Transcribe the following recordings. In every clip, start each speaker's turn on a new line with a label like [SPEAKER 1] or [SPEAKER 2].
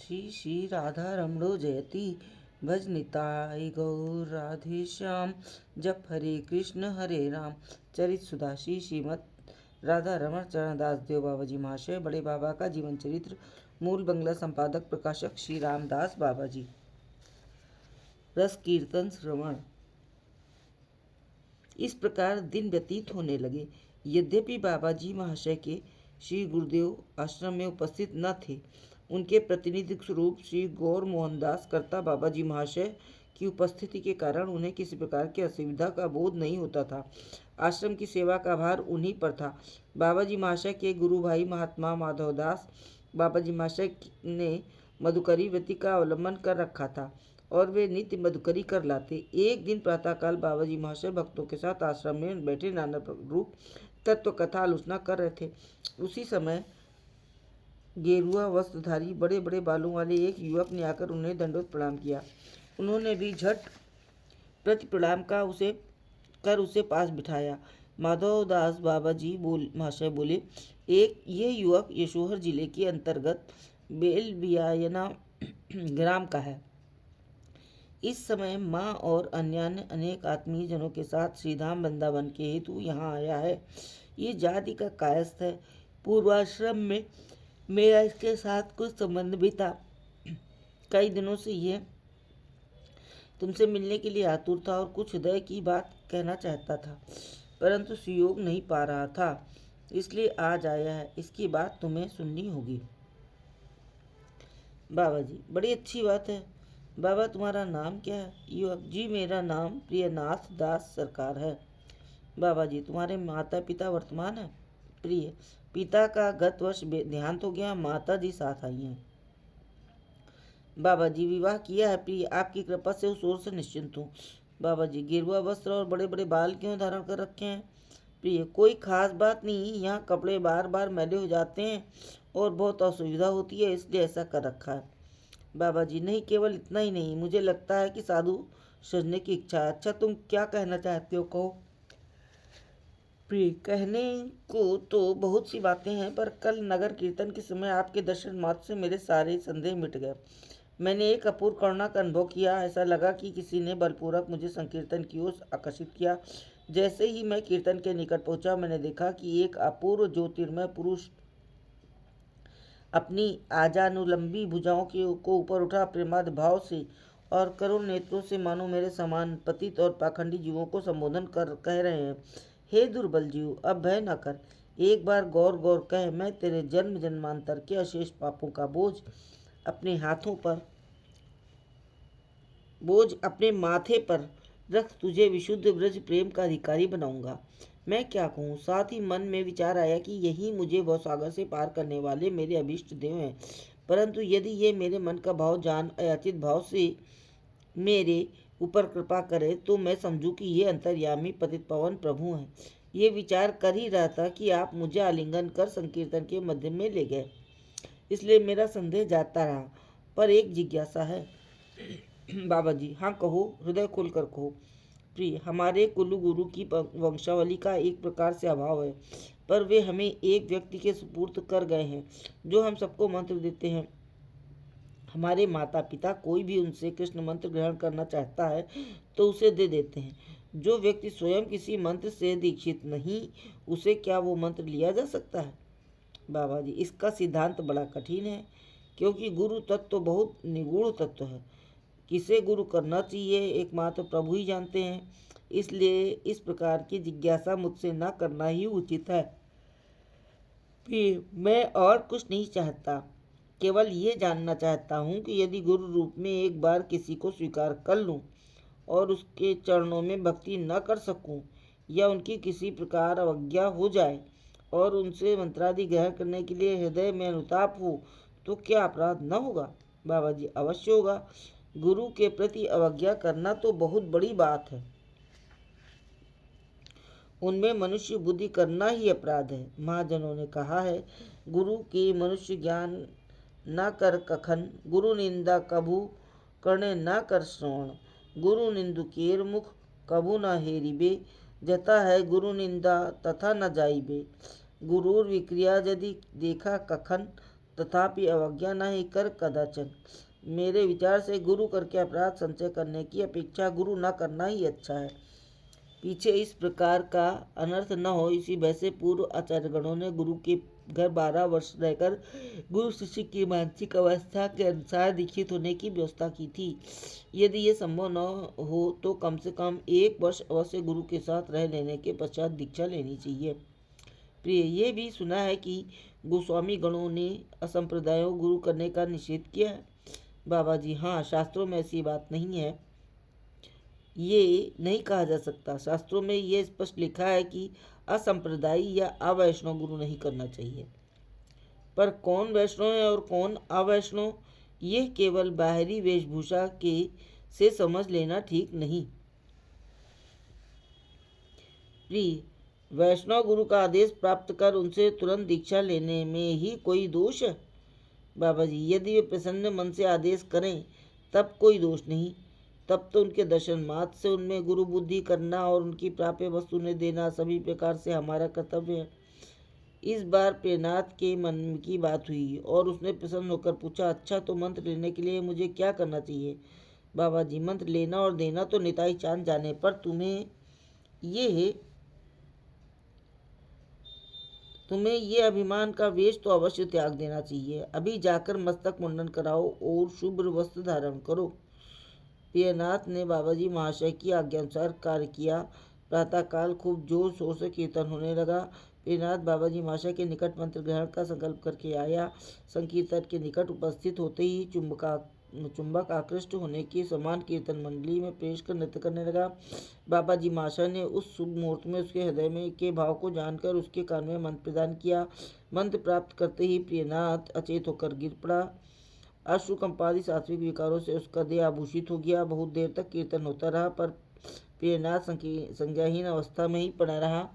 [SPEAKER 1] श्री श्री राधा रमणो जयति भज निताई गौर राधे श्याम जप हरे राम चरित सुधा श्री श्रीमद राधा रमण चरण दास देव बाबा जी महाशय बड़े बाबा का जीवन चरित्र मूल बंगला संपादक प्रकाशक श्री रामदास बाबा जी। रस कीर्तन श्रवण। इस प्रकार दिन व्यतीत होने लगे। यद्यपि बाबा जी महाशय के श्री गुरुदेव आश्रम में उपस्थित न थे, उनके प्रतिनिधि स्वरूप श्री गौर मोहनदास कर्ता बाबा जी महाशय की उपस्थिति के कारण उन्हें किसी प्रकार की असुविधा का बोध नहीं होता था। आश्रम की सेवा का भार उन्हीं पर था। बाबा जी महाशय के गुरु भाई महात्मा माधवदास बाबा जी महाशय ने मधुकरी व्रति का अवलंबन कर रखा था और वे नित्य मधुकरी कर लाते। एक दिन प्रातःकाल बाबा जी महाशय भक्तों के साथ आश्रम में बैठे नाना रूप तत्व कथा आलोचना कर रहे थे। उसी समय गेरुआ वस्त्रधारी बड़े बड़े बालों वाले एक युवक ने आकर उन्हें दंडवत प्रणाम किया। उन्होंने भी झट प्रति प्रणाम का उसे पास बिठाया। माधवदास बाबा जी महाशय बोले, ये युवक यशोहर जिले के अंतर्गत बेलबियायना ग्राम का है। इस समय माँ और अन्य अनेक आत्मीय जनों के साथ श्रीधाम वृंदावन के हेतु यहाँ आया है। ये जाति का कायस्थ है। पूर्वाश्रम में मेरा इसके साथ कुछ संबंध भी था। कई दिनों से ये तुमसे मिलने के लिए आतुर था और कुछ हृदय की बात कहना चाहता था, परंतु सुयोग नहीं पा रहा था, इसलिए आज आया है। इसकी बात तुम्हें सुननी होगी। बाबा जी, बड़ी अच्छी बात है। बाबा, तुम्हारा नाम क्या है? युवक जी, मेरा नाम प्रियनाथ दास सरकार है। बाबा जी, तुम्हारे माता पिता वर्तमान है? प्रिय, पिता का गत वर्ष देहांत हो गया, माता जी साथ आई हैं। बाबा जी, विवाह किया है प्रिय, आपकी कृपा से उस ओर से निश्चिंत हूँ। बाबा जी, गेरुआ वस्त्र और बड़े बड़े बाल क्यों धारण कर रखे हैं? प्रिय, कोई खास बात नहीं, यहाँ कपड़े बार बार मैले हो जाते हैं और बहुत असुविधा होती है, इसलिए ऐसा कर रखा है। बाबा जी, नहीं, केवल इतना ही नहीं, मुझे लगता है कि साधु सजने की इच्छा है। अच्छा, तुम क्या कहना चाहते हो, कहो। प्रिय, कहने को तो बहुत सी बातें हैं, पर कल नगर कीर्तन के समय आपके दर्शन मात्र से मेरे सारे संदेह मिट गए। मैंने एक अपूर्व करुणा का अनुभव किया। ऐसा लगा कि किसी ने बलपूर्वक मुझे संकीर्तन की ओर आकर्षित किया। जैसे ही मैं कीर्तन के निकट पहुंचा, मैंने देखा कि एक अपूर्व ज्योतिर्मय पुरुष अपनी आजानुलंबी भुजाओं को ऊपर उठा प्रेमाद भाव से और करुण नेत्रों से मानो मेरे समान पतित और पाखंडी जीवों को संबोधन कर कह रहे हैं, हे दुर्बल जीव, अब भय न कर। एक बार गौर गौर कह, मैं तेरे जन्म जन्मांतर के अशेष पापों का बोझ अपने माथे पर रख तुझे विशुद्ध ब्रज प्रेम का अधिकारी बनाऊंगा। मैं क्या कहूँ। साथ ही मन में विचार आया कि यही मुझे भवसागर से पार करने वाले मेरे अभीष्ट देव हैं, परंतु यदि ये मेरे मन का भाव जान अयाचित भाव से मेरे ऊपर कृपा करे तो मैं समझूं कि ये अंतर्यामी पतित पावन प्रभु हैं। ये विचार कर ही रहा था कि आप मुझे आलिंगन कर संकीर्तन के मध्य में ले गए, इसलिए मेरा संदेह जाता रहा। पर एक जिज्ञासा है। बाबा जी, हाँ कहो, हृदय खोलकर कहो। प्रिय, हमारे कुल गुरु की वंशावली का एक प्रकार से अभाव है, पर वे हमें एक व्यक्ति के सुपुर्द कर गए हैं जो हम सबको मंत्र देते हैं। हमारे माता पिता कोई भी उनसे कृष्ण मंत्र ग्रहण करना चाहता है तो उसे दे देते हैं। जो व्यक्ति स्वयं किसी मंत्र से दीक्षित नहीं, उसे क्या वो मंत्र लिया जा सकता है? बाबा जी, इसका सिद्धांत बड़ा कठिन है, क्योंकि गुरु तत्व तो बहुत निगूढ़ तत्व है। किसे गुरु करना चाहिए एकमात्र प्रभु ही जानते हैं, इसलिए इस प्रकार की जिज्ञासा मुझसे न करना ही उचित है। फिर मैं और कुछ नहीं चाहता, केवल ये जानना चाहता हूँ कि यदि गुरु रूप में एक बार किसी को स्वीकार कर लूँ और उसके चरणों में भक्ति न कर सकूँ, या उनकी किसी प्रकार अवज्ञा हो जाए और उनसे मंत्रादि ग्रहण करने के लिए हृदय में अनुताप हो, तो क्या अपराध न होगा? बाबा जी, अवश्य होगा। गुरु के प्रति अवज्ञा करना तो बहुत बड़ी बात है, उनमें मनुष्य बुद्धि करना ही अपराध है। महाजनों ने कहा है, गुरु के मनुष्य ज्ञान न कर कखन, गुरु निंदा कभू करने न कर श्रवण, गुरु निंदु केर मुख कभू न हेरिबे, जता है गुरु निंदा तथा न जाइबे, गुरुर विक्रिया यदि देखा कखन, तथापि अवज्ञा न ही कर कदाचन। मेरे विचार से गुरु करके अपराध संचय करने की अपेक्षा गुरु न करना ही अच्छा है। पीछे इस प्रकार का अनर्थ न हो इसी भय से पूर्व आचार्यगणों ने गुरु के घर 12 वर्ष रहकर गुरु शिष्य की मानसिक अवस्था के अनुसार दीक्षित होने की व्यवस्था की थी। यदि ये संभव न हो तो कम से कम 1 वर्ष अवश्य गुरु के साथ रह लेने के पश्चात दीक्षा लेनी चाहिए। प्रिय, ये भी सुना है कि गोस्वामी गणों ने असंप्रदायों गुरु करने का निषेध किया है। बाबा जी, हाँ, शास्त्रों में ऐसी बात नहीं है। ये नहीं कहा जा सकता। शास्त्रों में ये स्पष्ट लिखा है कि असंप्रदायी या अवैष्णव गुरु नहीं करना चाहिए। पर कौन वैष्णव है और कौन अवैष्णव, ये केवल बाहरी वेशभूषा के से समझ लेना ठीक नहीं। प्रिय, वैष्णव गुरु का आदेश प्राप्त कर उनसे तुरंत दीक्षा लेने में ही कोई दोष है? बाबा जी, यदि वे प्रसन्न मन से आदेश करें तब कोई दोष नहीं। तब तो उनके दर्शन मात्र से उनमें गुरु बुद्धि करना और उनकी प्राप्य वस्तु उन्हें देना सभी प्रकार से हमारा कर्तव्य है। इस बार प्रियनाथ के मन की बात हुई और उसने प्रसन्न होकर पूछा, अच्छा, तो मंत्र लेने के लिए मुझे क्या करना चाहिए? बाबा जी, मंत्र लेना और देना तो निताई चांद जाने, पर तुम्हें ये अभिमान का वेश तो अवश्य त्याग देना चाहिए। अभी जाकर मस्तक मुंडन कराओ और शुभ्र वस्त्र धारण करो। प्रियनाथ ने बाबाजी महाशय की आज्ञानुसार कार्य किया। प्रातःकाल खूब जोर शोर से कीर्तन होने लगा। प्रियनाथ बाबाजी महाशय के निकट मंत्र ग्रहण का संकल्प करके आया। संकीर्तन के निकट उपस्थित होते ही चुंबक आकृष्ट होने की समान कीर्तन मंडली में प्रवेश कर नृत्य करने लगा। बाबाजी महाशय ने उस शुभ मुहूर्त में उसके हृदय में के भाव को जानकर उसके कान में मंत्र प्रदान किया। मंत्र प्राप्त करते ही प्रियनाथ अचेत होकर गिर पड़ा। अश्रुकंपादि सात्विक विकारों से उसका देह आभूषित हो गया। बहुत देर तक कीर्तन होता रहा, पर प्रियनाथ संज्ञाहीन अवस्था में ही पड़ा रहा।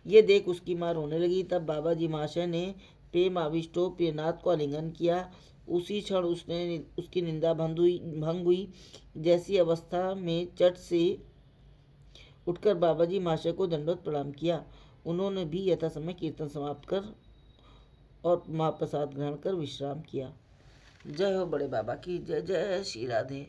[SPEAKER 1] ये देख उसकी मां रोने लगी। तब बाबाजी महाशय ने प्रेम आविष्टो प्रियनाथ को आलिंगन किया। उसी क्षण उसकी निंदा भंग हुई। जैसी अवस्था में चट से उठकर बाबाजी महाशय को दंडवत प्रणाम किया। उन्होंने भी यथा समय कीर्तन समाप्त कर और महाप्रसाद ग्रहण कर विश्राम किया। जय हो बड़े बाबा की जय। जय श्री राधे।